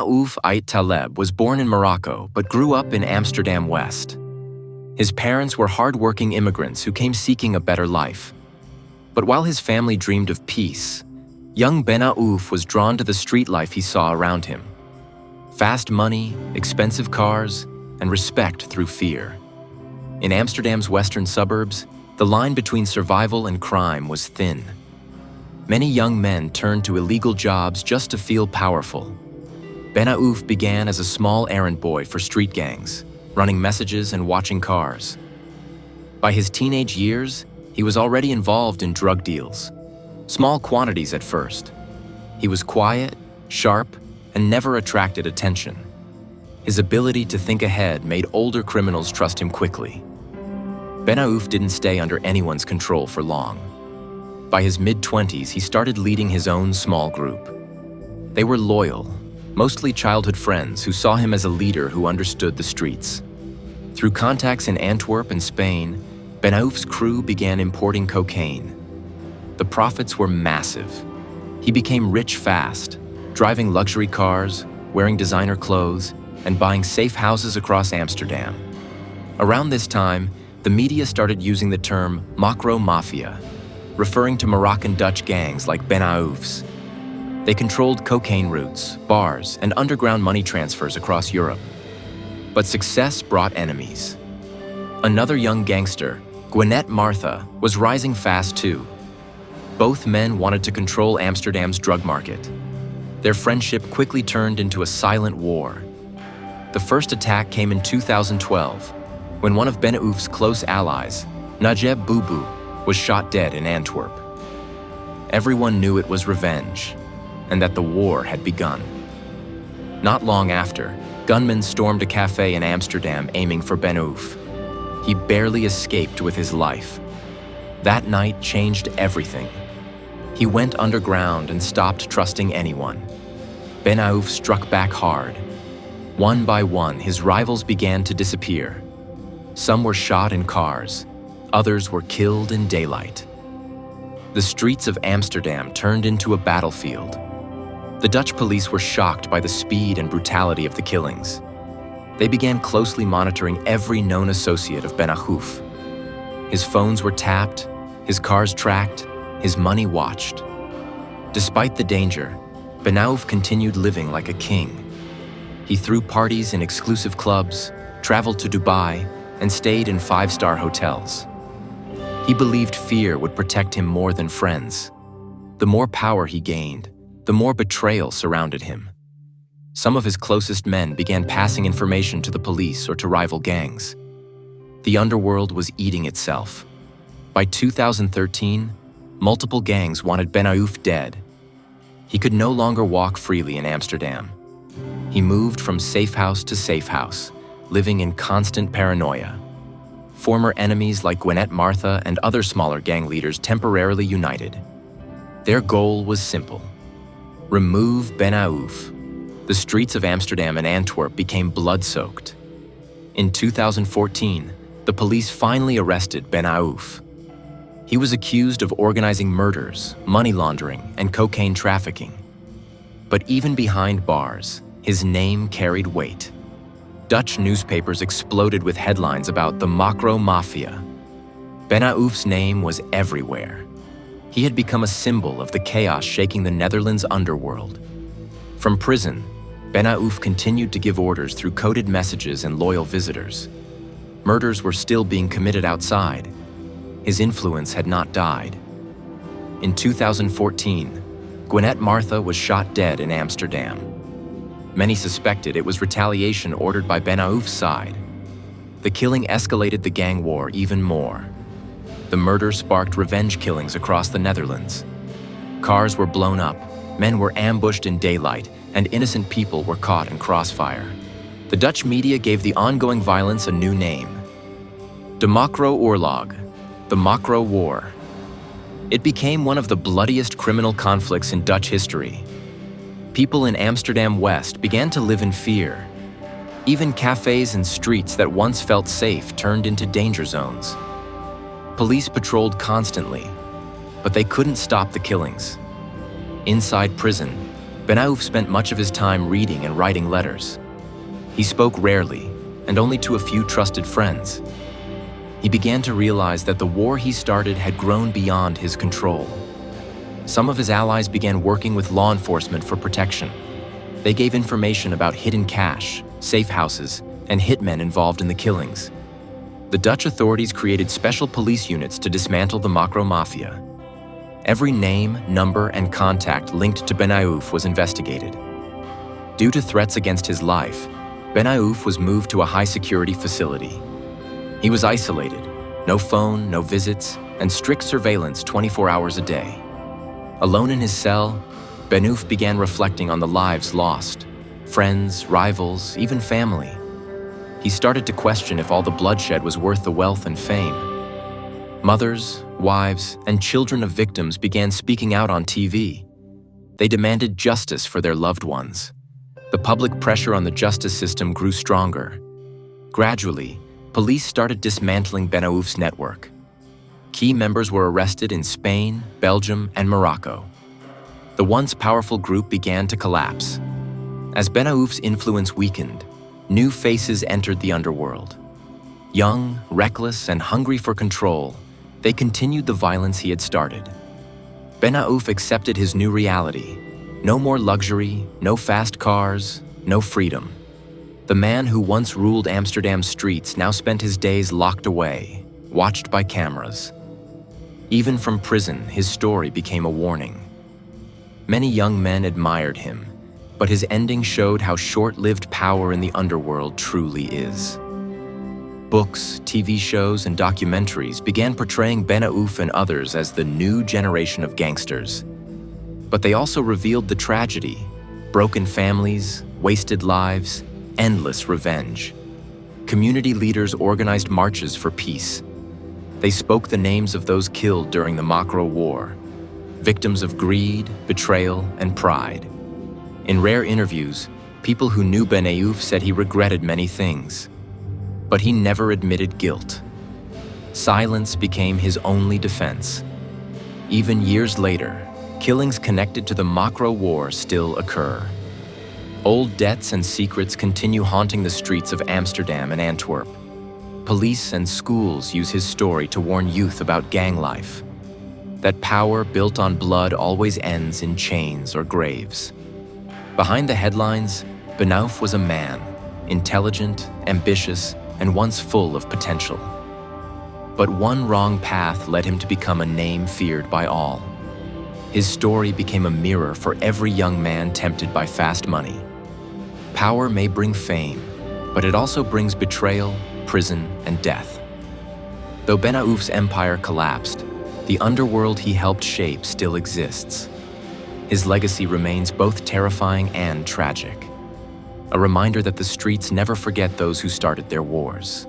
Benaouf Ait Taleb was born in Morocco but grew up in Amsterdam-West. His parents were hard-working immigrants who came seeking a better life. But while his family dreamed of peace, young Benaouf was drawn to the street life he saw around him. Fast money, expensive cars, and respect through fear. In Amsterdam's western suburbs, the line between survival and crime was thin. Many young men turned to illegal jobs just to feel powerful. Benaouf began as a small errand boy for street gangs, running messages and watching cars. By his teenage years, he was already involved in drug deals. Small quantities at first. He was quiet, sharp, and never attracted attention. His ability to think ahead made older criminals trust him quickly. Benaouf didn't stay under anyone's control for long. By his mid-20s, he started leading his own small group. They were loyal, mostly childhood friends who saw him as a leader who understood the streets. Through contacts in Antwerp and Spain, Benaouf's crew began importing cocaine. The profits were massive. He became rich fast, driving luxury cars, wearing designer clothes, and buying safe houses across Amsterdam. Around this time, the media started using the term Mocro Mafia, referring to Moroccan-Dutch gangs like Benaouf's. They controlled cocaine routes, bars, and underground money transfers across Europe. But success brought enemies. Another young gangster, Gwinnett Martha, was rising fast too. Both men wanted to control Amsterdam's drug market. Their friendship quickly turned into a silent war. The first attack came in 2012, when one of Benaouf's close allies, Najeb Boubou, was shot dead in Antwerp. Everyone knew it was revenge, and that the war had begun. Not long after, gunmen stormed a cafe in Amsterdam aiming for Benaouf. He barely escaped with his life. That night changed everything. He went underground and stopped trusting anyone. Benaouf struck back hard. One by one, his rivals began to disappear. Some were shot in cars. Others were killed in daylight. The streets of Amsterdam turned into a battlefield. The Dutch police were shocked by the speed and brutality of the killings. They began closely monitoring every known associate of Benaouf. His phones were tapped, his cars tracked, his money watched. Despite the danger, Benaouf continued living like a king. He threw parties in exclusive clubs, traveled to Dubai, and stayed in five-star hotels. He believed fear would protect him more than friends. The more power he gained, the more betrayal surrounded him. Some of his closest men began passing information to the police or to rival gangs. The underworld was eating itself. By 2013, multiple gangs wanted Benaouf dead. He could no longer walk freely in Amsterdam. He moved from safe house to safe house, living in constant paranoia. Former enemies like Gwinnett Martha and other smaller gang leaders temporarily united. Their goal was simple: remove Benaouf. The streets of Amsterdam and Antwerp became blood-soaked. In 2014, the police finally arrested Benaouf. He was accused of organizing murders, money laundering, and cocaine trafficking. But even behind bars, his name carried weight. Dutch newspapers exploded with headlines about the Mocro Mafia. Benaouf's name was everywhere. He had become a symbol of the chaos shaking the Netherlands underworld. From prison, Benaouf continued to give orders through coded messages and loyal visitors. Murders were still being committed outside. His influence had not died. In 2014, Gwinnett Martha was shot dead in Amsterdam. Many suspected it was retaliation ordered by Benaouf's side. The killing escalated the gang war even more. The murder sparked revenge killings across the Netherlands. Cars were blown up, men were ambushed in daylight, and innocent people were caught in crossfire. The Dutch media gave the ongoing violence a new name: De Mocro Oorlog, the Mocro War. It became one of the bloodiest criminal conflicts in Dutch history. People in Amsterdam-West began to live in fear. Even cafes and streets that once felt safe turned into danger zones. Police patrolled constantly, but they couldn't stop the killings. Inside prison, Benaouf spent much of his time reading and writing letters. He spoke rarely, and only to a few trusted friends. He began to realize that the war he started had grown beyond his control. Some of his allies began working with law enforcement for protection. They gave information about hidden cash, safe houses, and hitmen involved in the killings. The Dutch authorities created special police units to dismantle the Mocro Mafia. Every name, number, and contact linked to Benaouf was investigated. Due to threats against his life, Benaouf was moved to a high-security facility. He was isolated, no phone, no visits, and strict surveillance 24 hours a day. Alone in his cell, Benaouf began reflecting on the lives lost, friends, rivals, even family. He started to question if all the bloodshed was worth the wealth and fame. Mothers, wives, and children of victims began speaking out on TV. They demanded justice for their loved ones. The public pressure on the justice system grew stronger. Gradually, police started dismantling Benaouf's network. Key members were arrested in Spain, Belgium, and Morocco. The once powerful group began to collapse. As Benaouf's influence weakened, new faces entered the underworld. Young, reckless, and hungry for control, they continued the violence he had started. Benaouf accepted his new reality. No more luxury, no fast cars, no freedom. The man who once ruled Amsterdam's streets now spent his days locked away, watched by cameras. Even from prison, his story became a warning. Many young men admired him, but his ending showed how short-lived power in the underworld truly is. Books, TV shows, and documentaries began portraying Benaouf and others as the new generation of gangsters. But they also revealed the tragedy: broken families, wasted lives, endless revenge. Community leaders organized marches for peace. They spoke the names of those killed during the Mocro War, victims of greed, betrayal, and pride. In rare interviews, people who knew Benaouf said he regretted many things, but he never admitted guilt. Silence became his only defense. Even years later, killings connected to the Mocro War still occur. Old debts and secrets continue haunting the streets of Amsterdam and Antwerp. Police and schools use his story to warn youth about gang life. That power built on blood always ends in chains or graves. Behind the headlines, Benaouf was a man, intelligent, ambitious, and once full of potential. But one wrong path led him to become a name feared by all. His story became a mirror for every young man tempted by fast money. Power may bring fame, but it also brings betrayal, prison, and death. Though Benaouf's empire collapsed, the underworld he helped shape still exists. His legacy remains both terrifying and tragic. A reminder that the streets never forget those who started their wars.